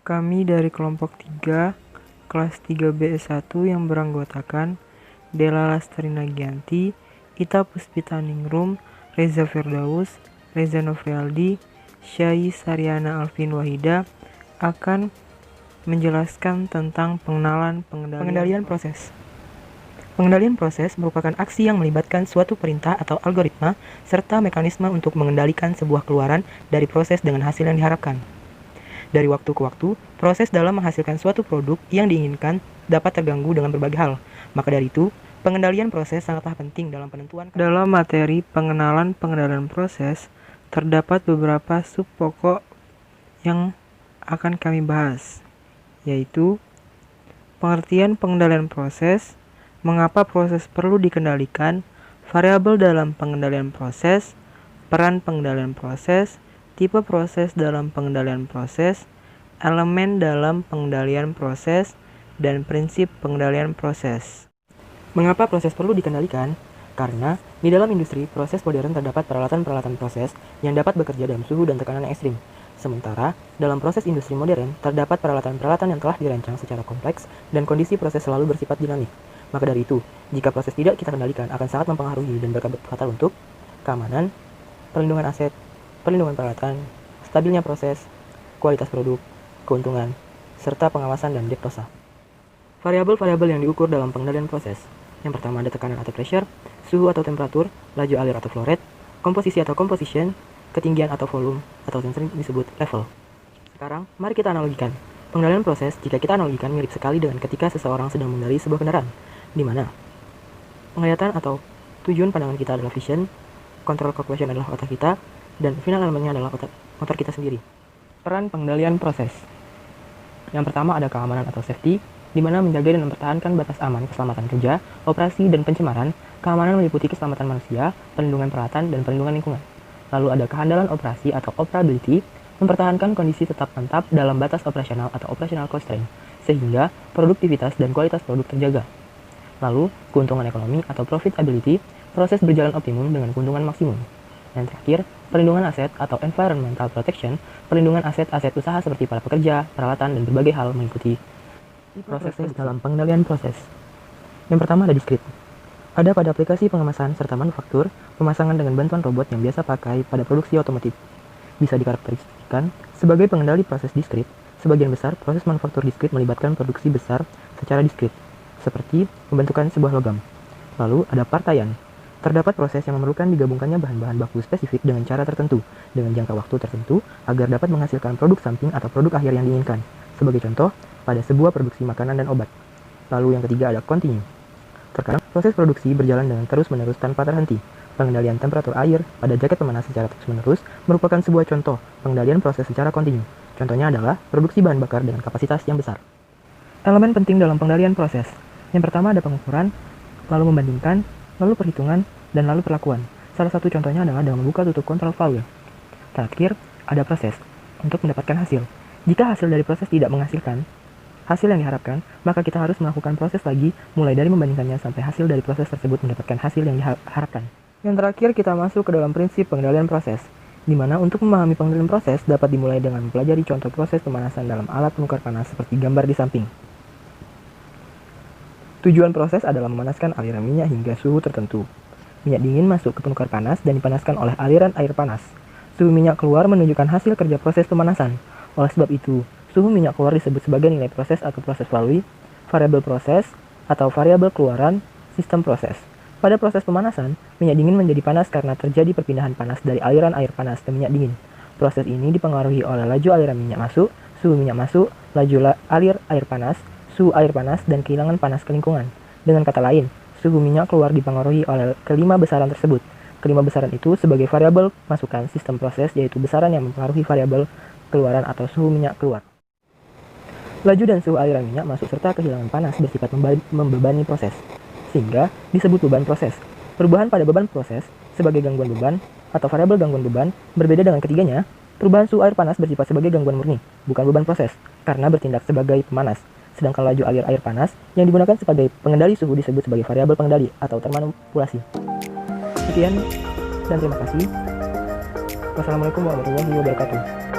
Kami dari kelompok 3, kelas 3B1 yang beranggotakan Della Lastri Nagianti, Ita Puspitaningrum, Reza Firdaus, Reza Novrialdi, Syai Saryana Alvin Wahida akan menjelaskan tentang pengendalian proses. Pengendalian proses merupakan aksi yang melibatkan suatu perintah atau algoritma serta mekanisme untuk mengendalikan sebuah keluaran dari proses dengan hasil yang diharapkan. Dari waktu ke waktu, proses dalam menghasilkan suatu produk yang diinginkan dapat terganggu dengan berbagai hal. Maka dari itu, pengendalian proses sangatlah penting dalam penentuan. Dalam materi pengenalan pengendalian proses, terdapat beberapa sub pokok yang akan kami bahas, yaitu pengertian pengendalian proses, mengapa proses perlu dikendalikan, variabel dalam pengendalian proses, peran pengendalian proses, tipe proses dalam pengendalian proses, elemen dalam pengendalian proses, dan prinsip pengendalian proses. Mengapa proses perlu dikendalikan? Karena di dalam industri, proses modern terdapat peralatan-peralatan proses yang dapat bekerja dalam suhu dan tekanan yang ekstrim. Sementara, dalam proses industri modern, terdapat peralatan-peralatan yang telah dirancang secara kompleks dan kondisi proses selalu bersifat dinamik. Maka dari itu, jika proses tidak kita kendalikan akan sangat mempengaruhi dan berdampak fatal untuk keamanan, perlindungan aset, perlindungan peralatan, stabilnya proses, kualitas produk, keuntungan, serta pengawasan dan diagnosa. Variabel-variabel yang diukur dalam pengendalian proses. Yang pertama ada tekanan atau pressure, suhu atau temperatur, laju alir atau flow rate, komposisi atau composition, ketinggian atau volume, atau yang sering disebut level. Sekarang, mari kita analogikan. Pengendalian proses jika kita analogikan mirip sekali dengan ketika seseorang sedang mengendarai sebuah kendaraan, di mana penglihatan atau tujuan pandangan kita adalah vision, control calculation adalah otak kita, dan final elemennya adalah motor kita sendiri. Peran pengendalian proses. Yang pertama ada keamanan atau safety, di mana menjaga dan mempertahankan batas aman keselamatan kerja, operasi, dan pencemaran. Keamanan meliputi keselamatan manusia, perlindungan peralatan, dan perlindungan lingkungan. Lalu ada kehandalan operasi atau operability, mempertahankan kondisi tetap mantap dalam batas operasional atau operational constraint, sehingga produktivitas dan kualitas produk terjaga. Lalu, keuntungan ekonomi atau profitability, proses berjalan optimum dengan keuntungan maksimum. Yang terakhir, perlindungan aset atau environmental protection, perlindungan aset-aset usaha seperti para pekerja, peralatan, dan berbagai hal mengikuti proses dalam pengendalian proses. Yang pertama ada discrete. Ada pada aplikasi pengemasan serta manufaktur, pemasangan dengan bantuan robot yang biasa pakai pada produksi otomotif. Bisa dikarakterisasikan sebagai pengendali proses discrete. Sebagian besar proses manufaktur discrete melibatkan produksi besar secara discrete, seperti pembentukan sebuah logam. Lalu ada partaian. Terdapat proses yang memerlukan digabungkannya bahan-bahan baku spesifik dengan cara tertentu, dengan jangka waktu tertentu, agar dapat menghasilkan produk samping atau produk akhir yang diinginkan. Sebagai contoh, pada sebuah produksi makanan dan obat. Lalu yang ketiga ada continue. Terkadang proses produksi berjalan dengan terus-menerus tanpa terhenti. Pengendalian temperatur air pada jaket pemanas secara terus-menerus merupakan sebuah contoh pengendalian proses secara kontinu. Contohnya adalah produksi bahan bakar dengan kapasitas yang besar. Elemen penting dalam pengendalian proses. Yang pertama ada pengukuran, lalu membandingkan, lalu perhitungan, dan lalu perlakuan. Salah satu contohnya adalah dengan membuka tutup kontrol valve. Terakhir, ada proses untuk mendapatkan hasil. Jika hasil dari proses tidak menghasilkan hasil yang diharapkan, maka kita harus melakukan proses lagi, mulai dari membandingkannya sampai hasil dari proses tersebut mendapatkan hasil yang diharapkan. Yang terakhir, kita masuk ke dalam prinsip pengendalian proses, di mana untuk memahami pengendalian proses dapat dimulai dengan mempelajari contoh proses pemanasan dalam alat penukar panas seperti gambar di samping. Tujuan proses adalah memanaskan aliran minyak hingga suhu tertentu. Minyak dingin masuk ke penukar panas dan dipanaskan oleh aliran air panas. Suhu minyak keluar menunjukkan hasil kerja proses pemanasan. Oleh sebab itu, suhu minyak keluar disebut sebagai nilai proses atau proses lalui, variabel proses, atau variabel keluaran, sistem proses. Pada proses pemanasan, minyak dingin menjadi panas karena terjadi perpindahan panas dari aliran air panas ke minyak dingin. Proses ini dipengaruhi oleh laju aliran minyak masuk, suhu minyak masuk, laju alir air panas, suhu air panas, dan kehilangan panas ke lingkungan. Dengan kata lain, suhu minyak keluar dipengaruhi oleh kelima besaran tersebut. Kelima besaran itu sebagai variabel masukan sistem proses, yaitu besaran yang mempengaruhi variabel keluaran atau suhu minyak keluar. Laju dan suhu aliran minyak masuk serta kehilangan panas bersifat membebani proses, sehingga disebut beban proses. Perubahan pada beban proses sebagai gangguan beban atau variabel gangguan beban berbeda dengan ketiganya. Perubahan suhu air panas bersifat sebagai gangguan murni, bukan beban proses, karena bertindak sebagai pemanas. Sedangkan laju alir air panas yang digunakan sebagai pengendali suhu disebut sebagai variabel pengendali atau termanipulasi. Sekian dan terima kasih. Wassalamualaikum warahmatullahi wabarakatuh.